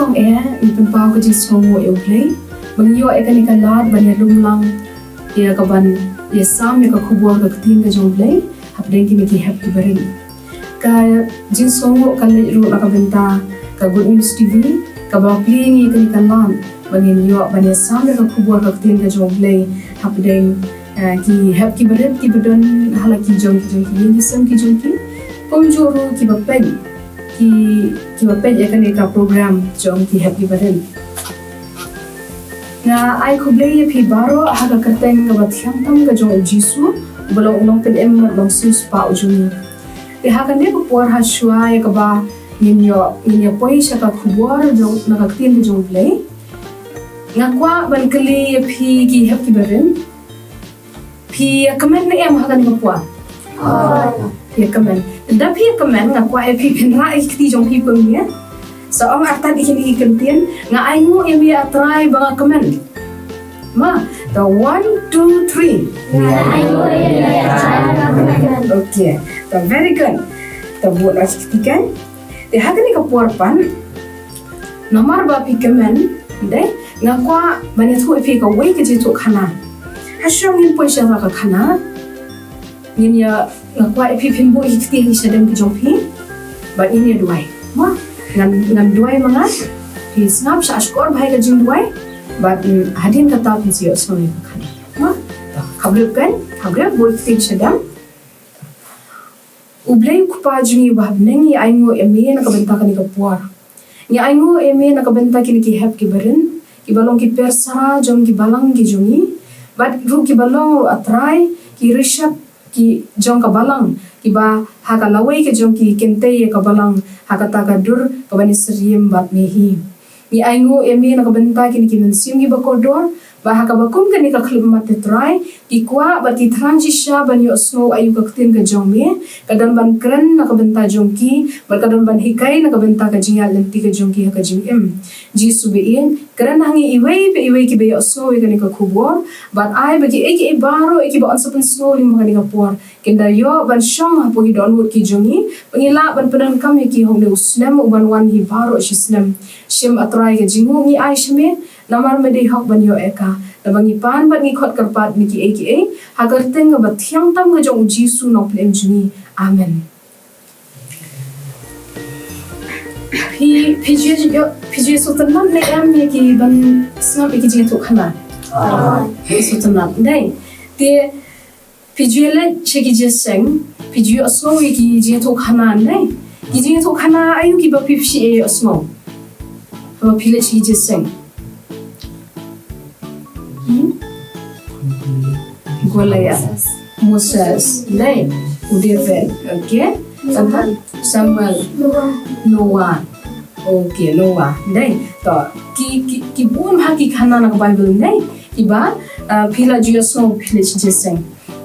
long ipen pau ke jis songo eu play bangyo kan ikan lat banyak lumlang ya kaban ya sam ya kubur ke tin ke jong play hapdeng kini ki happy berin ka jis songo kan ru la ka benta ka good news tv ka ba playing ikan lam bangyo banyak sam ya kubur ke tin ke jong play hapdeng ki happy berin ki bedon halaki jong ki ni sam ki jong ki pomjoro ki ba pen ki bapet ya kan eka program jom ki happy badan na ai khuble ye phi baro haga kateng ga bathyam tam ga jom jisu bolong long pen em long sis pa ujuni de haga ne ko por ha shwa ya ka ba ninyo poi sha ka khubor jom na ka tin jom play nga kwa ban kali ye phi ki happy badan phi comment ne em haga ne ko por ya kamen da phi kamen nga kwa phi pinra ikti jong phi pemia so ang atan ikini ikentien nga aingo emi atrai banga kamen ma the 1 2 3 nga aingo emi atrai banga kamen okay the very good the buat aktikan de hagani ka puarpan nomor ba phi kamen de nga kwa bani thu phi ka wei ke ji thu khana hasyong in poisha ka khana niya ngakwa ipipin bu ikti sadam ki jompi but ini duai ma ngam duai manga hi snap sha skor bhai ka jing duai but hadin ka ta pisi osoi khana ma khabre bu ikti sadam ublei kupa jingi bahab nengi aingo eme na kabenta kani ka puar ni aingo eme na kabenta kini ki hap ki berin ki balong ki persara jom ki balang ki jungi but ru ki balong atrai ki rishap ki jong ka balang ki ba ha ka lawai ke jong ki kente ye ka balang ha ka ta ka dur ka bani sriem bat mehi ni aingo eme na ka benta ki ki mensim ki ba kodor ba ha ka ba kum ka ni ka khlim mat trai ki kwa ba ti transisha bani osno ayu ka tin ka jong me ka dan ban kran na ka benta jong ki ba ka dan ban hikai na ka benta ka jinga lenti ka jong ki ha ka jing em ji subein kran hangi iwei ki be osno ka ni ka khubor but ai ba ki e baro e ki ba onsapen sno lim ka ni ka por kenda yo ban shong ha po ki download ki jongi pangila ban pedan kam ki hong ne usnem uban wan hi baro shisnem shim atrai ka jingu ni ai shme namar me de hok ban yo eka labangi pan ban ni khot karpat ni ki e hagar teng ba thyang tam ga jong jisu no plem juni amen piji so tanam ne am ye ki ban snap ki ji to khana so tanam dai te piji le cheki je seng piji osno ye ki ji to khana dai ki ji to khana ayu ki ba pipshi e osno ba pile cheki je seng Golaya, Moses, Nay, Udeven, okay? Samuel, Noah, okay, Noah, Nay, to ki buam haki khana na Bible Nay, iba pila jio so pila jeseng.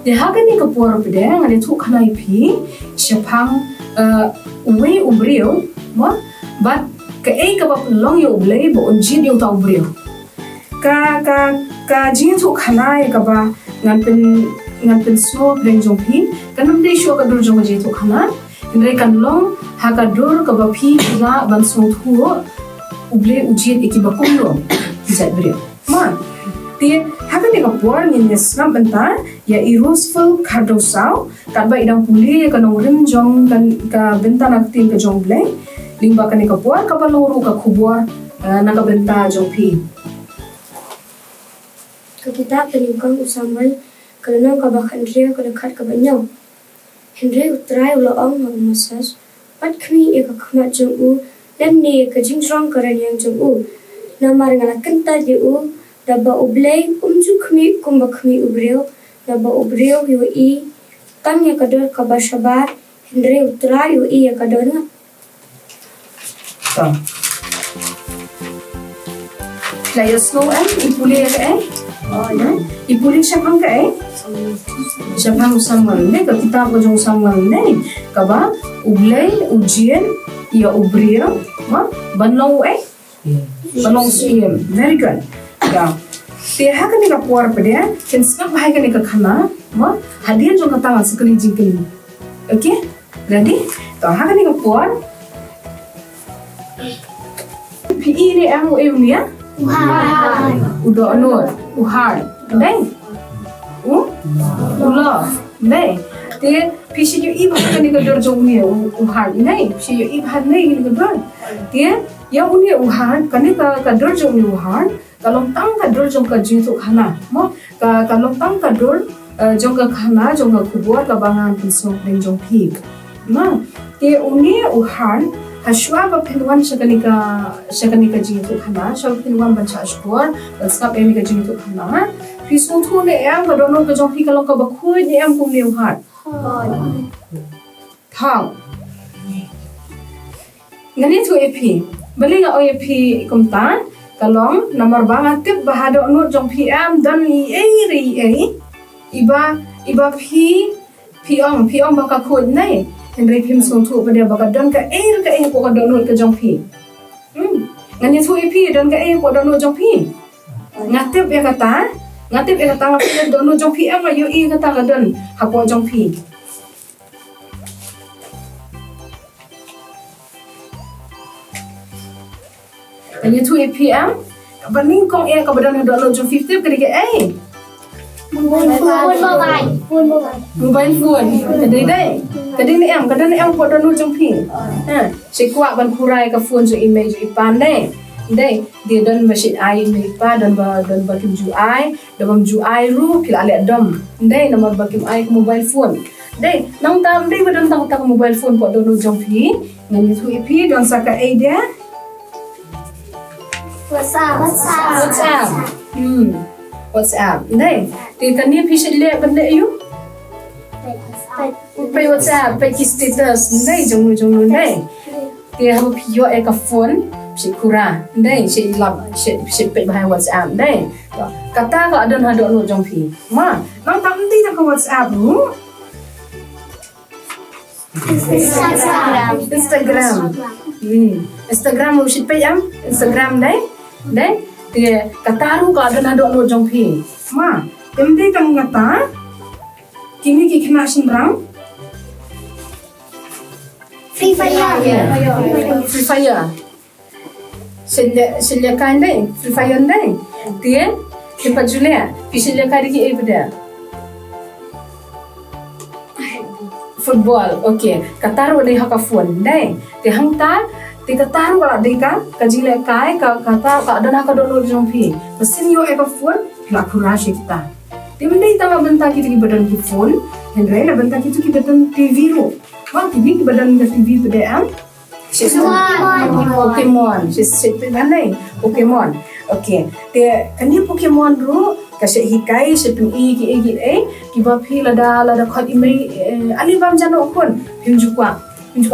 De hagani ka por pede ngani thu khana ipi shapang we ubrio, mo, but ka ka ba long yo ublei bo onjin yo ta ubrio. Ka jing thu khana ka ba ngan pen so breng jong phi kanam de sho ka dur jong je thu khana indre kan long ha ka dur ka ba phi la ban so thu uble ujit ekiba kumlo jat brio ma te ha ka ne ka por ni ne snam banta ya irosful khardosau kan ba idang puli ka nong rim jong kan ka benta nak tin ka jong ble lingba ka ne ka por ka ba loru ka khubor na ka benta jong phi kita peningkang usamal kerana kabah Henry kena kat kabanyau Henry utrai ulang hang masas pat kami eka khmat jong u dan ni ka jingrong karan yang jong u namar ngala kenta je u daba ublei umju kami kumba kami ubreu daba ubreu yo I tang ya kador kabah sabar Henry utrai yo I ya kador na Playa snow ipuli ka ipuli syapang ka syapang Samuel ne ka kita ko jong Samuel ne ka ba ublay ujian ya ubria ma banlong banlong siem very good ya te ha ka ni ka por pade ken snap hai ka ni ka khana ma hadian jong ka tangan sekali jingkini okay ready to ha ka ni ka por PE ni em ni ya? Udah nur, uhar, deh. Ulah, deh. Dia pisi jo ibu kan ni kedor jong ni uhar ni, pisi jo ibu han ni kedor. Dia yang uni uhar kan ni kedor jong ni uhar, kalau tang kedor jong ke jitu khana, mo kalau tang kedor jong ke khana jong ke kubur ke bangan pisau dan jong pig. Nah, dia uni uhar Hashwa ba pinwan shakanika jitu khana, shal pinwan bancha ashkor, skap emi ka jitu khana. Pisau tu ni em ka dono ka jong pig kalau ka bakhui ni em kum ni uhar. Thang. Ngani tu EP. Beli nga EP kumtan. Kalong nomor bangat tip bahado nur jong PM dan ri iba piong baka khod nai. Henry pim sung tu pada baka don ka ko ka don nur ka jong P. Ngani tu EP don ka ko don nur jong P. Ngatip ya kata ngapi don nur jong PM ma yo kata ka don hapo jong P. Ngani tu PM baning kong ka badon don nur jong 50 ka dige mobile phone kadang ni em ko don nur jong P. Si kuat ban kurai ka phone so image ipan deh. Dai dia don masjid ai me pa don ba kim ju ai don ju ai ru kila ale dom dai nomor ba kim ai mobile phone dai nang tam dai ba don ta mobile phone ko don jong P ngani thu ip don saka ai dia WhatsApp dai ti kan ni phi le ban le yu pe WhatsApp pe ki status dai jong dai ti ha phi yo e ka phone si kura dai si lab si pe bahai WhatsApp dai kata ka adon hado no jong P ma nang tam ti ta ka WhatsApp ru Instagram si pe Instagram dai ti kata ru ka adon hado no jong P ma tembe kam ngata kini ki khna sinrang Free Fire Sila kan dai Free Fire dai dia tempat Julia sila kan di pada football okay kataru dai haka phone dai ti hangta ti kataru kala dai ka kajile kai ka kata ka dana ka dono jong P mesin yo eka phone la kurashi kita ti mendai tama benta kita ki badan ki phone hendrai na benta kita ki badan TV ro wa TV ki badan ka TV pada am Pokemon. Mana? Pokemon. Okay. Dia kan ni Pokemon ru kasi hikai sepin ki ba phi lada khot imei ali bam jano kon phim jukwa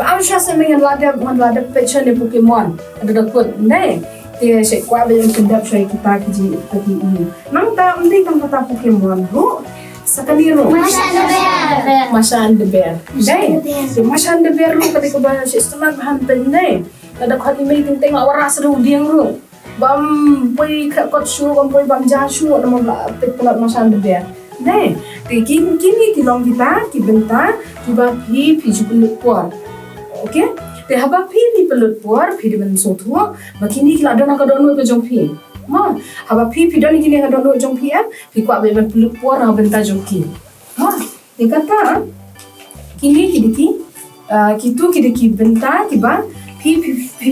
am sha se mengan lada picture ni Pokemon ada kot nai dia se kwa ba yang kendap shai kita ki ini nang ta undi kan kata Pokemon ru sakali ru Masha and the Bear dai Masha and the Bear ru ketika ba sistem bahan pendai ada khot imei ting waras ru diang ru bam poi kot shu bam poi bam ja shu nama la pelat Masha and the Bear dai kini ki long kita ki benta ki ba phi jukulut por okay te haba phi pelut por phi ben so thu makini ki ladona ka dono ke jong phi ma haba phi don kini ka dono jong phi phi kwa be ben pelut por ha benta jong ki ma ni kata kini ki benta ki ba phi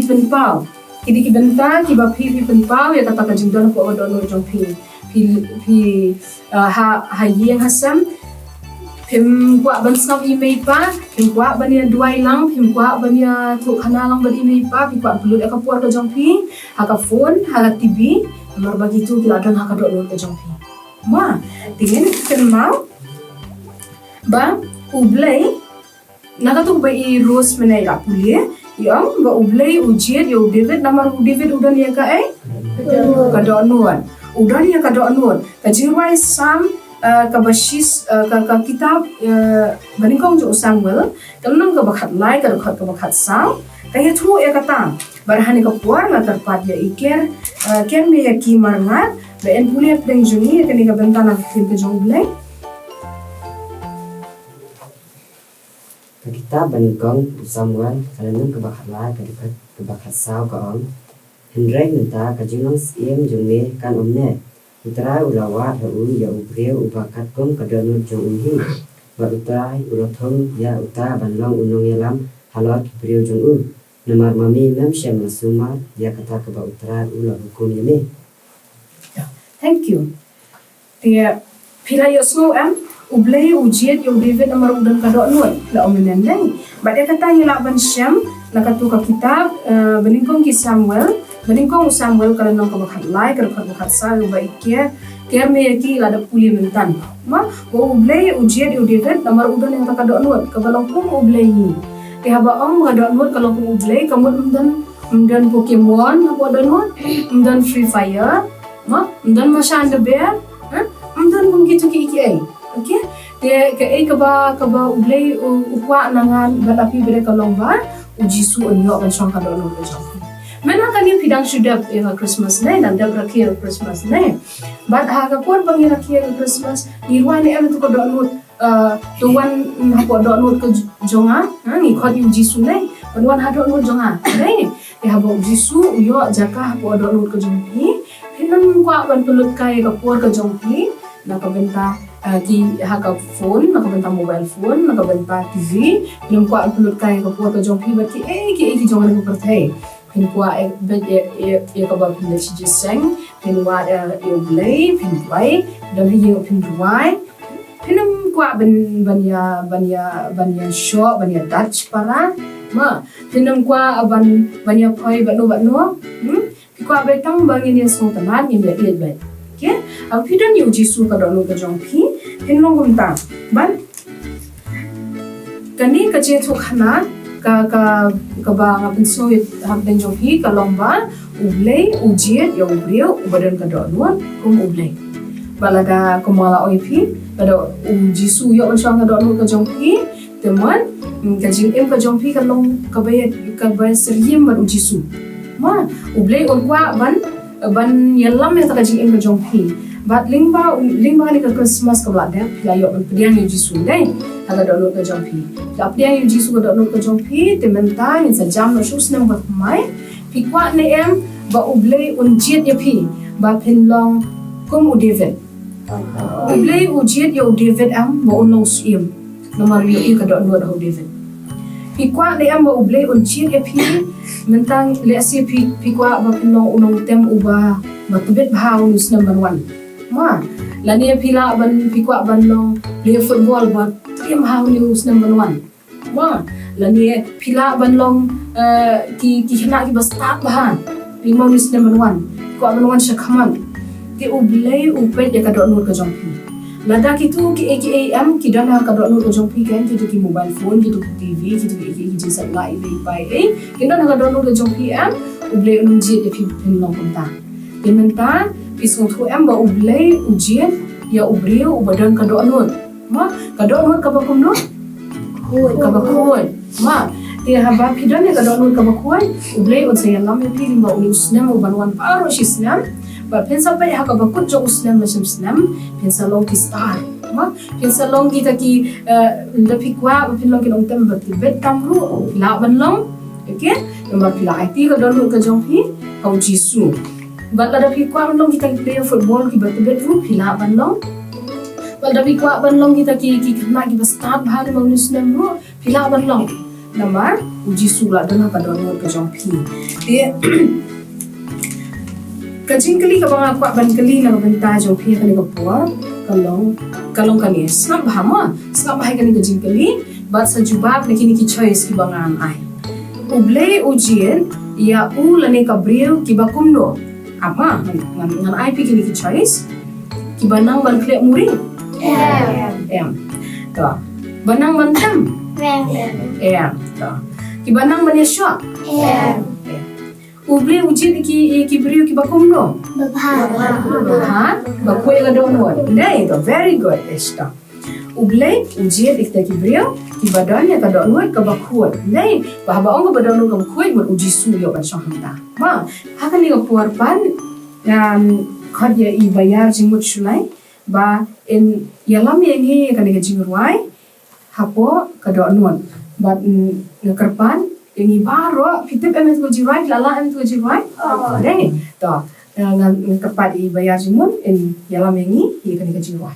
pen pau ki benta ki ba phi pen pau ya kata ka jing don ko dono jong phi ha yeng hasam phim kwa ban snap email pa phim kwa ban ya duai lang phim kwa ban ya thu khana lang ban email pa phim kwa bulu ka por ka jong phi ha ka phone ha ka TV mar bagi tu kila don ha ka do ka jong phi ma dengan kan mau ba ublai naga tu ba i rose menai la pulie yang ba ublai ujiet yo David namar David udan ya ka ka do nuan udan ya ka do nuan ka jiwai sam kabashis ka kitab banikong jo Samuel kalnang ka bakhat lai ka bakhat saw kaya thu e kata barhani ka puar na terpat ya iker kem me ya ki marngat be en pulia pleng juni kani ka bentana film ke jong blai kitab banikong Samuel kalnang ka bakhat lai ka bakhat saw ka Hendrai minta kajinong siem jungme kan omne. Utrai ulawat haun ya ubreu ubakat kom kadonut jong unhi. Wa utrai ulothong ya uta banlong unong yalam halot kibreu jong un. Namar mami mem shem masuma ya kata keba utrai ulah hukum yeme. Thank you. Dia pila yo slow ublay ujiet yo David namar udan kadok nuat la ominan dai. Ba dia kata yela ban Shem la katu ka kitab beningkong ki Samuel kalau nong ka bakhat lai ka bakhat sa ba ikia tiar me ki la da puli mentan. Ma wo ublay ujiet yo David namar udan yang kadok nuat ka balongkong ublay ni. Dia ba ong kadok nuat kalau pun ublay kamut umdan Pokemon apa donut umdan Free Fire ma umdan Masha and the Bear umdan kung gitu ki okay dia ke ba ublay ukwa nangan balapi bere kalong ba ujisu onyo kan song kadon no jong mena kan ni pidang sudap ya Christmas ne dan da rakir Christmas ne but ha ka pon bang rakir Christmas nirwan em tu kadon no tuan hapo do no ke jonga ni khot ujisu ne wan hadon no jonga ne ya hapo ujisu yo jaka hapo do no ke jongpi pinam kwa ban pelut kai ka por ke jongpi na ka benta ki haka phone na kabenta mobile phone na kabenta TV pinam kwa upload kai ka po ka jong pi ba ki jong na ko perthai pin kwa bet e ka ba pin chi jiseng pin wa e blay pin wai dan hi pin wai pinam kwa banya show banya Dutch para ma pinam kwa banya phoi ba no pi kwa betang bangin ya song tanan ni le bet okay अब फिर न्यू जीसु का दोनों का जों भी फिर लोग घूमता बन कनी कच्चे तो खाना का बांग अपन सोए हम दिन जों भी का लंबा उबले उजिए या उब्रियो उबरन का दोनों कुम उबले बलागा कुमाला ओई भी pada जीसु या उनशां का दोनों का जों भी teman kajing em ka जों भी का long ka bay seriem ban जीसु ma uble unkwa ban yalam yang takajing em ka जों भी But lingba ni ka Christmas ka blada pila yo pediang yu Jisu dai aga do ka jompi la pediang yu Jisu ka do ka jompi te menta ni sa jam no shus nam ba mai pikwa ne em ba ublei unjiet ya pi ba pinlong kum u David ublei ujiet yo David am ba unong sim nomor yu ka do ho David pikwa ne em ba ublei unjiet ya pi mentang le si pikwa ba pinlong unong tem uba ba tubet bhau nus number 1 ma lani pila ban pikwa ban long le football ba team how news number 1 ma lani pila ban long ki hna ki basta ba limau news number 1 ko ban wan shakhaman ti ublei upet ya ka do nur ka jongpi lada ki tu ki am ki dan ha ka do nur ka jongpi kan ki mobile phone ki TV ki jisa live by ki dan ha ka do nur ka jongpi am ublei unum ji ya pin long konta dimenta pisong thu em ba ublei ujiet ya ubrio ubadan ka do anut ma ka do anut ka ba kum no ka ba khoi ma ti ha ba pidan ka do anut ka ba khoi ublei on saya lam pi limba uni usnam uban wan paro shisnam ba pensa pa ha ka ba kut jo usnam na shisnam pensa long ki star ma pensa long kita ki la pikwa ba pinlong ki long tem ba ti bet kamru la ban long okay nomor pila IT ka do anut ka jong pi kau jisu Bala da pikwa ban long kita play football ki bat bedroom pila ban long. Bala da pikwa ban long kita ki kena ki start bahar mang nusnem ro pila ban long. Namar uji sula dana ka don ka jong pi. Dia kajing kali ka bang akwa ban kali na benta jong pi ka ni ka por kalong kani snap bahama snap bahai kani kajing kali bat sa jubab na kini ki choice ki bangan ai. Uble ujien ya lane ka brio ki bakumno. Apa ngan IP kini ki choice ki banang ban klek muri em to banang ban tam em to ki banang ban yesho uble uji ki brio ki bakum no ba ko ila don no dai to very good esta uble uji dikta ki brio ki badan ya ka don no ka bakuat dai ba ong ka badan no ka bakuat ban uji su yo ban shahanta ma haka ni ka puarpan khad ya I bayar jingmut shulai ba in yalam yang he kan ka jingruai hapo ka do nuan ba ngakarpan Ini baro pitip emet ko jirai lala emet ko jirai. Deh. To ngan kepat I bayar jimun in yalam mengi I kan ka jirai.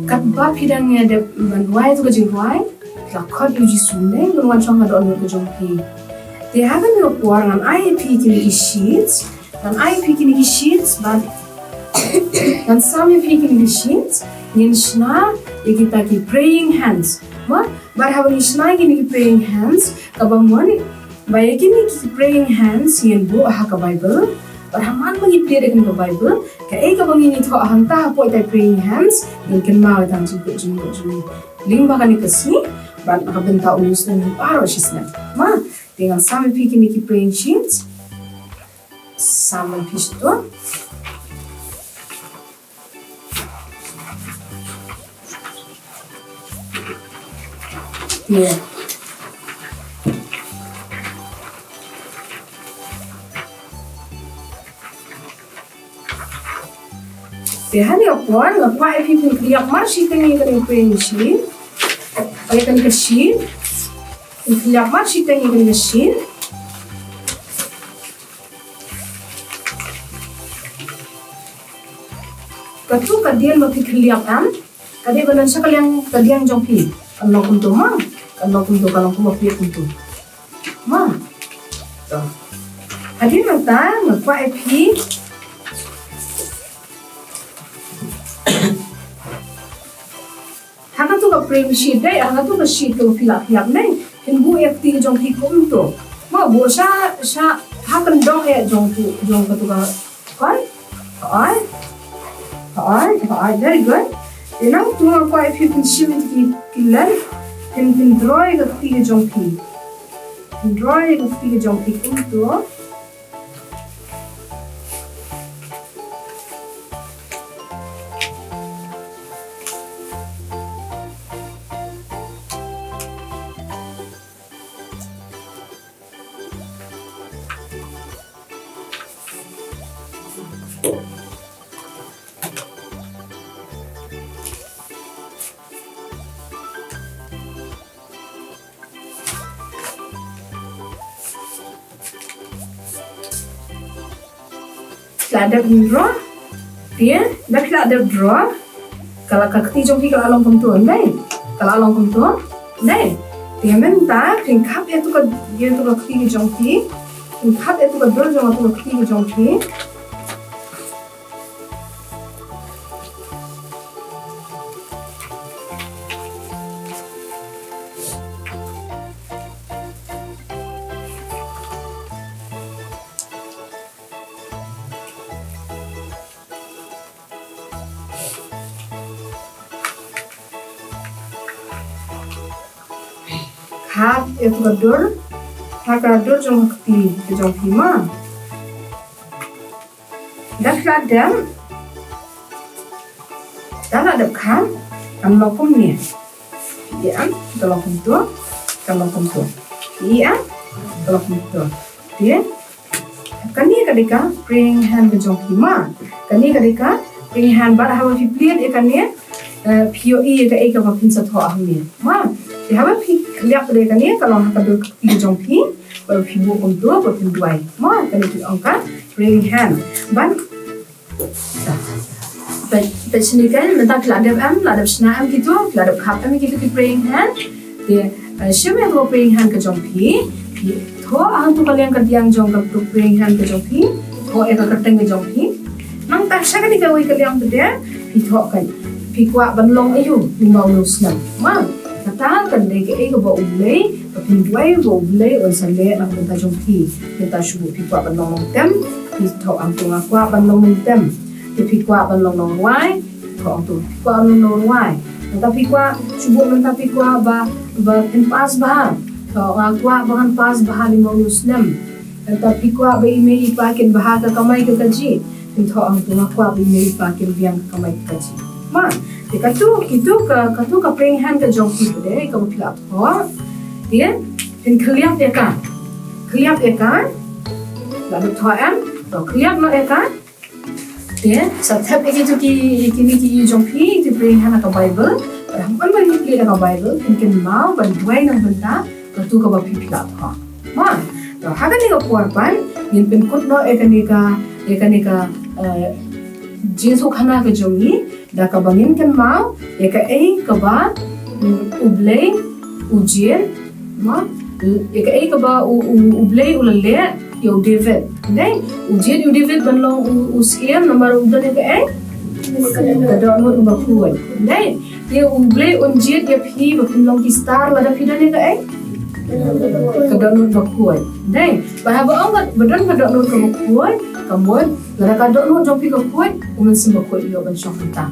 Kat ba pidangnya de manuai tu kajing ruai lakot uji sunde menuan chong ada onur kajong pi. They haven't no puar ngan IP kini sheets ngan IP kini sheets ban ngan sami pi kini sheets nin shna kita ki praying hands ma bar hawa ni shna kini ki praying hands kabamon bay kini ki praying hands yen bu aha ka Bible bar haman magi play dekan ka Bible ka kabang ini tho ahanta po ita praying hands nin ma tang ju ling ba kani kasi ban nakabenta ulus na ni paro shisna ma dengan sami pi kini ki praying sheets sami pisto yeah. Tihan ya puan, ngapa IP liap marsi tengi kering praying sheet, ayat kan ke sheet, liap marsi tengi kering ke sheet. Katu kadian mapi liap kan, kadian banan sakal yang kadian jongpi, kalau kuntu mah, kalau kuntu mapi kuntu, mah, toh. Kadian mata ngapa IP hanga tu ka praying sheet dai hanga tu ka sheet ko filap nei hinbu ek ti jong ki kum to ma bo sha hakan dong e jong ka tu ka ai very good enang tu ma ko if you can shift ki lan hin draw ka ti jong ki kum to Ada draw, dia dah kita ada draw. Kalau kakti jongki kalau along kumtu, nei. Kalau along kumtu, nei. Dia minta tingkap itu ke dia tu kakti jongki, tingkap itu ke draw jong tu kakti jongki. Hak itu kadur jong hima. Dah ada kan? kan lokum ni ya kan lokum tu iya kan lokum tu dia kan ni kadika praying hand ke jong ma kan ni kadika praying hand bar hawa fi plate kan ni POE ka eka ba pin sa tho ahmi ma dia hawa fi liap de kan ni kalau ka do pi jong pi ba fi bo kom tu ba pin duai ma kan ni angka praying hand ban But sini kan mentah ladap senam gitu, ladap kapam gitu ke praying hand. Dia siapa yang praying hand ke jompi, tho aham tu kalian kerjang jong ke praying hand ke jompi, tho eka kerteng ke jompi. Nang tak siapa ni kau kalian tu dia, tho kan, kuat banlong ayu limau nusnam. Ma, kata kan dia ke eka bawa ulay, tapi dua bawa ulay on sale nak mentah jompi. Kita subuh kuat banlong tem, tho aham tu kuat banlong tem. Tapi kuat banlong nong wai, kau tu kuat banlong wai. Tapi kuat cuba tapi kuat ba pas bahan. Kau kuat bahan pas bahan limau Muslim. Tapi kuat ba email pakai bahan ke kamai ke kaji. Kau ang tu kuat ba email pakai biang kamai ke kaji. Ma, kita tu ke praying hand ke jong kita deh. Kau pilih apa? Dia, kelihap dia kan, lalu tuan, kelihap no dia kan. Dia, setiap itu kini jompi itu praying hand atau Bible. Berhampan bagi pilih atau Bible, mungkin mau bantuai nang benda, betul kau bapi pilih apa? Ma, hakan ni kau puarpan, yang penkut no eka jesu khana ke jomi, dah kau bangin kan mau, eka keba ublay ujian, ma, eka keba ublay ulale. Yo David, deh, ujian yo David banlong usiam nomor udah ni ke kada no bakuan, deh, dia ublay ujian dia pi banlong ki star lada pi dah ni ke kada no bakuan, deh, bahaba angkat badan kada no bakuan, kamuan lada kada no jompi bakuan, umen sim bakuan yo ban syahanta.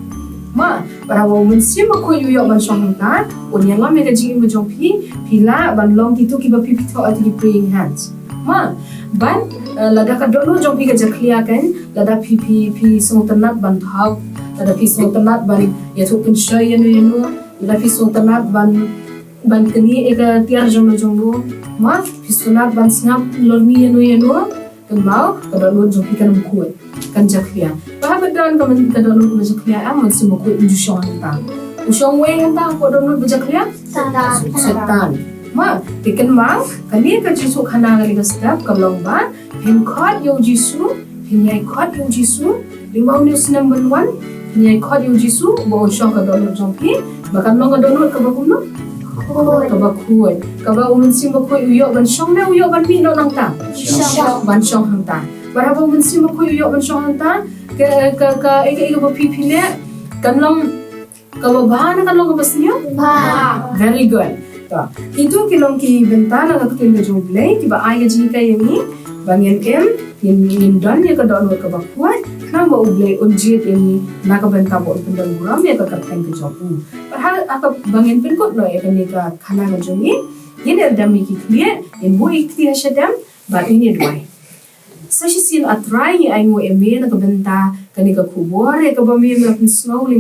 Ma, bahaba umen sim bakuan yo ban syahanta, unyang lam mega jing jompi pila banlong gitu ki bapi pito ati praying hands. Ma, ban lada kadok no jompi ke jaklia kan, lada pi song tenat ban thau, lada pi song tenat ban yatu penshay yanu, lada pi song tenat ban keni eka tiar jom no, ma pi sunat ban sngap lorni yanu, kan mau kadok no jompi kan mukut, kan jaklia. Bahwa bedan kaman kadok no jaklia am masih mukut ujushong hantang. Ushong way hantang kadok no jaklia? Setan. Ma, tiken mau, kami akan Yesus khana kali kesetiap kalau ba, henkot yo Yesus, henyai kot yo Yesus, limau news number 1, henyai kot yo Yesus, bawa syong ke download jompi, bahkan mau ke download ke bakum no, ke bakuan, ke ba umen sim bakuan uyok ban syong na uyok ban mi no nang ta, ban syong hang ta, berapa umen sim bakuan uyok ban syong hang ta, ke ba pipi le, kan long ke bahan kan long ke basnya, very good. Itu kilong ki bentana ka ketin jong blay ki ba ay ji ka yemi bangen yin don ya ka don ka ba kuat na ba ublay unjit yemi na ka benta bo pendon buram ya ka kapten ka jong padahal aka bangen pin kot no ya ka ni ka khana ka jong yin dami ki clear yin bo ikti hashadam ba ini dwai sashi sin atrai ay ngo eme na ka benta ka ni ka kubor ya ka ba mi na pin snow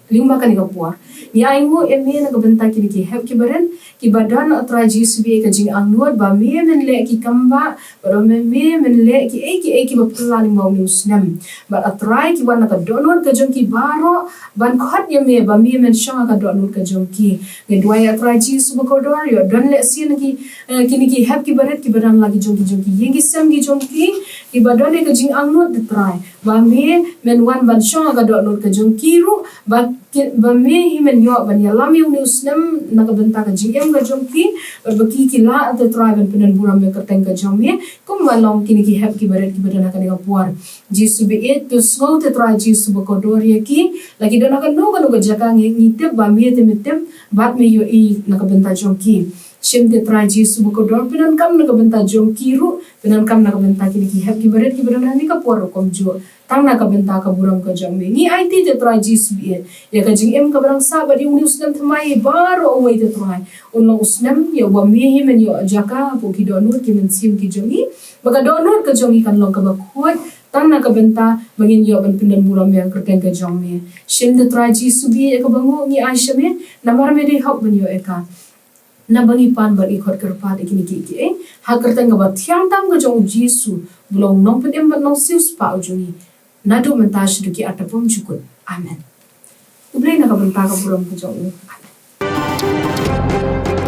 lima kan puar. Ya ingo eme na kabenta kini ki help ki baren ki badan atra jisbi ka jing angnod ba me men le ki kamba ba me men le ki ba plan mau muslim ba atra ki wan ka donor ka jong ki baro ban khat ye me ba me men shanga ka donor ka jong ki ne dwai atra jisbu ko dor yo don le sin ki kini ki help ki baret ki badan lagi jong ki yengi sam ki jong ki badan ka jing angnod atra ba me men wan ban shanga ka donor ka jong ki ru ba me himen yo ban ya lam yung muslim na kabenta ka GM ka jompi baki kila at tribe penan buram me kateng ka jomye kum malong kini ki hep ki baret ki badana ka puar jisu be it to snow te try jisu ba kodor ye ki lagi dana ka no ka jaka ngi tep ba me te metem bat me yo i na kabenta jomki Shem te try Jisu bukodor pinan kam na kabenta jong kiru pinan kam na kabenta kini ki happy baret ki badan ni ka por kom jo tang na kabenta ka buram ka jong me ni IT te try Jisu bi ya ka jing em ka barang sa ba di usnam thamai baro away te try unlo usnam ya wa me hi men yo jaka po ki donur ki men sim ki jongi baka donur ka jongi kan long ka ba khoi tang na kabenta mangin yo ban pinan buram yang kerteng ka jong me Shem te try Jisu bi ya ka bango ni Aisha me namar me de hok ben yo eka na bangi pan bar ikot kerpat ikini ki ha kerteng ba thiam tam ga jong Jisu bulong nong pen em nong sius pa ujuni nadu mentash du ki atapum chukut amen ublei na ka benta ka buram ka jong amen